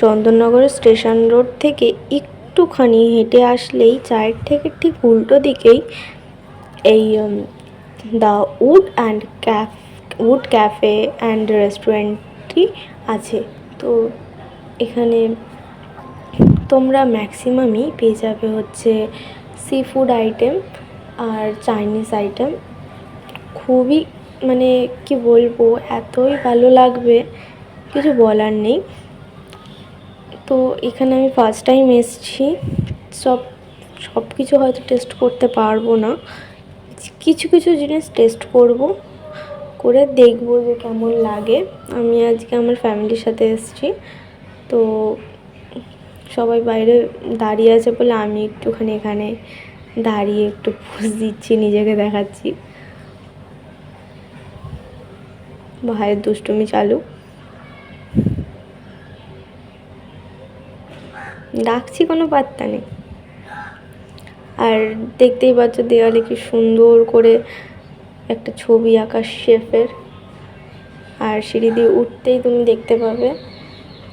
চন্দননগরের station road থেকে একটুখানি হেঁটে আসলেই চায়ের থেকে ঠিক উল্টো দিকেই এই দ্য উড ক্যাফে অ্যান্ড রেস্টুরেন্টটি আছে। তো এখানে তোমরা ম্যাক্সিমামই পেয়ে যাবে হচ্ছে সি ফুড আইটেম আর চাইনিজ আইটেম। খুবই মানে কি বলবো, এতই ভালো লাগবে, কিছু বলার নেই। তো এখানে আমি ফার্স্ট টাইম এসেছি, সব কিছু হয়তো টেস্ট করতে পারবো না, কিছু কিছু জিনিস টেস্ট করব, করে দেখবো যে কেমন লাগে। আমি আজকে আমার ফ্যামিলির সাথে এসেছি, তো সবাই বাইরে দাঁড়িয়ে আছে বলে আমি একটুখানি এখানে দাঁড়িয়ে একটু পোজ দিচ্ছি, নিজেকে দেখাচ্ছি। ভাইয়ের দুষ্টুমি চালু, ডাকছি কোনো পাত্তা নেই। আর দেখতেই পাচ্ছ দেওয়ালে কি সুন্দর করে একটা ছবি আঁকা শেফের। আর সিঁড়ি দিয়ে উঠতেই তুমি দেখতে পাবে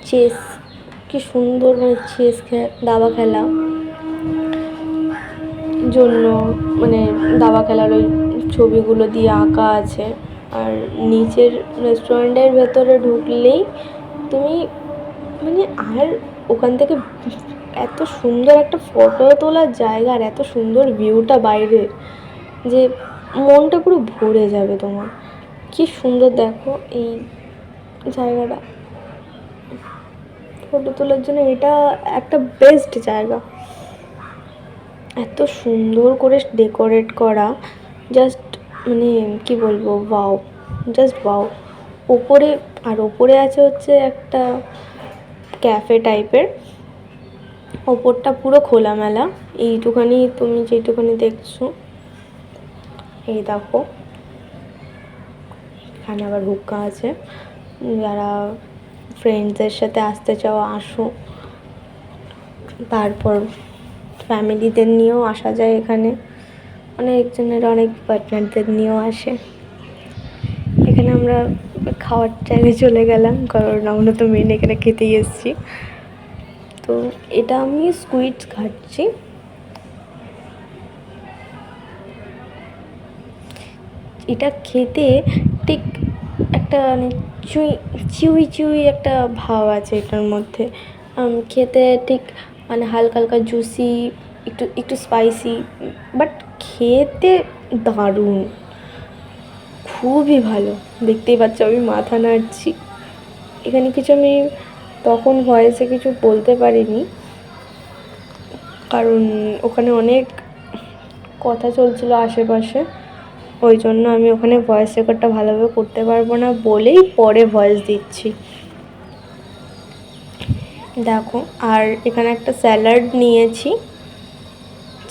চেস, কি সুন্দর, মানে চেস দাবা খেলা জন্য, মানে দাবা খেলার ওই ছবিগুলো দিয়ে আঁকা আছে। আর নিচের রেস্টুরেন্টের ভেতরে ঢুকলেই তুমি মানে আর ওখান থেকে এত সুন্দর একটা ফটো তোলার জায়গা আর এত সুন্দর ভিউটা বাইরে, যে মনটা পুরো ভরে যাবে তোমার। কি সুন্দর দেখো এই জায়গাটা, ফটো তোলার জন্য এটা একটা বেস্ট জায়গা। এত সুন্দর করে ডেকোরেট করা, জাস্ট মানে কি বলবো, ওয়াও, জাস্ট ওয়াও। ওপরে আছে হচ্ছে একটা ক্যাফে টাইপের, ওপরটা পুরো খোলামেলা। এইটুখানি তুমি যেটুখানি দেখছো, এই দেখো এখানে আবার হুক্কা আছে, যারা ফ্রেন্ডসদের সাথে আসতে চাও আসো। তারপর ফ্যামিলিদের নিয়েও আসা যায় এখানে, অনেকজনের অনেক পার্টনারদের নিয়েও আসে। এখানে আমরা খাওয়ার জায়গায় চলে গেলাম, কারণ আমরা তো মেন এখানে খেতেই এসেছি। তো এটা আমি স্কুইডস খাচ্ছি। এটা খেতে ঠিক একটা মানে চিউই একটা ভাব আছে এটার মধ্যে। খেতে ঠিক মানে হালকা হালকা জুসি, একটু স্পাইসি, বাট খেতে দারুণ, খুবই ভালো। দেখতেই পাচ্ছ আমি মাথা নাড়ছি। এখানে কিছু আমি তখন ভয়েসে কিছু বলতে পারিনি, কারণ ওখানে অনেক কথা চলছিল আশেপাশে, ওই জন্য আমি ওখানে ভয়েস রেকর্ডটা ভালোভাবে করতে পারবো না বলেই পরে ভয়েস দিচ্ছি। দেখো, আর এখানে একটা স্যালাড নিয়েছি,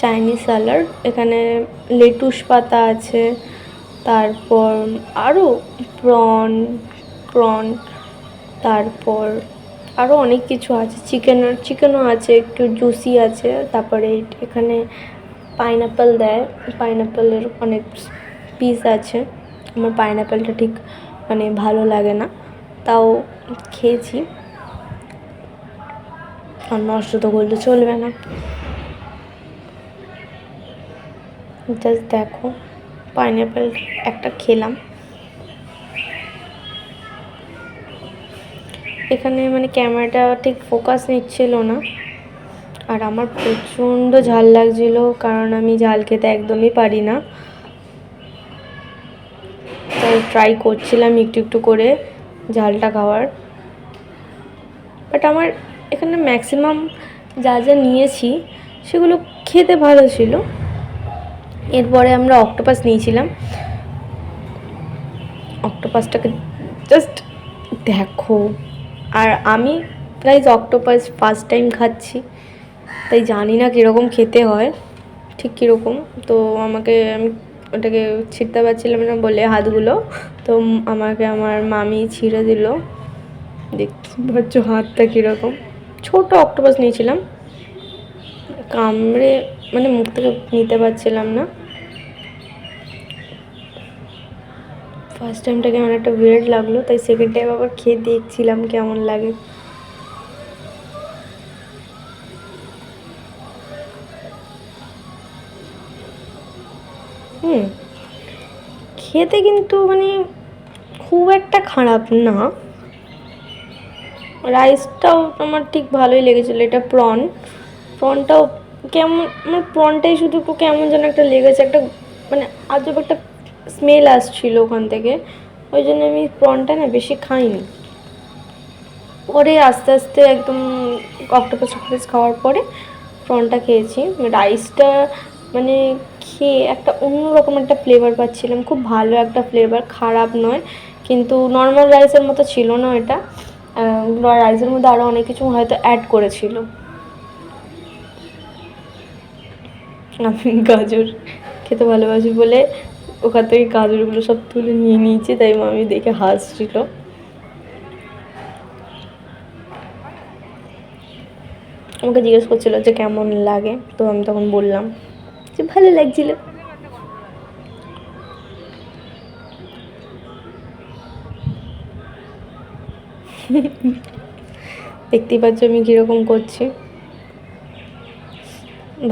চাইনিজ স্যালাড। এখানে লেটুস পাতা আছে, তারপর আরও প্রন, তারপর আরও অনেক কিছু আছে, চিকেনও আছে, একটু জুসি আছে। তারপরে এখানে পাইনাপেল দেয়, পাইনাপেলের অনেক পিস আছে। আমার পাইনাপেলটা ঠিক মানে ভালো লাগে না, তাও খেয়েছি, আর নষ্ট তো করলে চলবে না। জাস্ট দেখো, পাইনাপেল একটা খেলাম। এখানে মানে ক্যামেরাটা ঠিক ফোকাস নিচ্ছিল না, আর আমার প্রচণ্ড ঝাল লাগছিল, কারণ আমি ঝাল খেতে একদমই পারি না। তাই ট্রাই করছিলাম একটু একটু করে ঝালটা খাওয়ার। বাট আমার এখানে ম্যাক্সিমাম যা যা নিয়েছি সেগুলো খেতে ভালো ছিল। এরপরে আমরা অক্টোপাস নিয়েছিলাম। অক্টোপাসটাকে জাস্ট দেখো, আর আমি গাইজ অক্টোপাস ফার্স্ট টাইম খাচ্ছি, তাই জানি না কীরকম খেতে হয়, ঠিক কীরকম। তো আমি ওটাকে ছিঁড়তে পারছিলাম না বলে হাতগুলো, তো আমাকে আমার মামি ছিঁড়ে দিল। দেখতে পাচ্ছ হাতটা কীরকম। ছোটো অক্টোপাস নিয়েছিলাম, কামড়ে মানে মুখ থেকে নিতে পারছিলাম না। ফার্স্ট টাইমটা কেমন একটা উইয়ার্ড লাগলো, তাই সেকেন্ড টাইম আবার খেয়ে দেখছিলাম কেমন লাগে। হুম, খেতে কিন্তু মানে খুব একটা খারাপ না। রাইসটাও আমার ঠিক ভালোই লেগেছিলো। এটা প্রনটাও কেমন, আমার প্রনটাই শুধু একটু কেমন যেন একটা লেগেছে, একটা মানে আজব একটা স্মেল আসছিল ওখান থেকে, ওই জন্য আমি প্রনটা না বেশি খাইনি। পরে আস্তে আস্তে একদম অক্টোপাস খাওয়ার পরে প্রনটা খেয়েছি। রাইসটা মানে খেয়ে একটা অন্যরকম একটা ফ্লেভার পাচ্ছিলাম, খুব ভালো একটা ফ্লেভার, খারাপ নয়। কিন্তু নর্মাল রাইসের মতো ছিল না এটা, রাইসের মধ্যে আরও অনেক কিছু হয়তো অ্যাড করেছিল। আমি গাজর খেতে ভালোবাসি বলে ওখান থেকে গাজরগুলো সব তুলে নিয়ে নিয়েছি, তাই মামি দেখে হাসছিল। আমাকে জিজ্ঞেস করছিল যে কেমন লাগে, তো আমি তখন বললাম যে ভালো লাগছিল। দেখতেই পাচ্ছ আমি কীরকম করছি।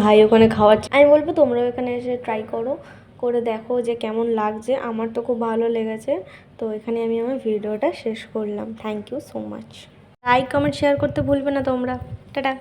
ভাই ওখানে খাওয়াচ্ছে, আমি বলবো তোমরাও এখানে এসে ট্রাই করো, করে দেখো যে কেমন লাগছে। আমার তো খুব ভালো লেগেছে। তো এখানে আমি আমার ভিডিওটা শেষ করলাম। Thank you so much. Like comment share করতে ভুলবে না তোমরা। টাটা।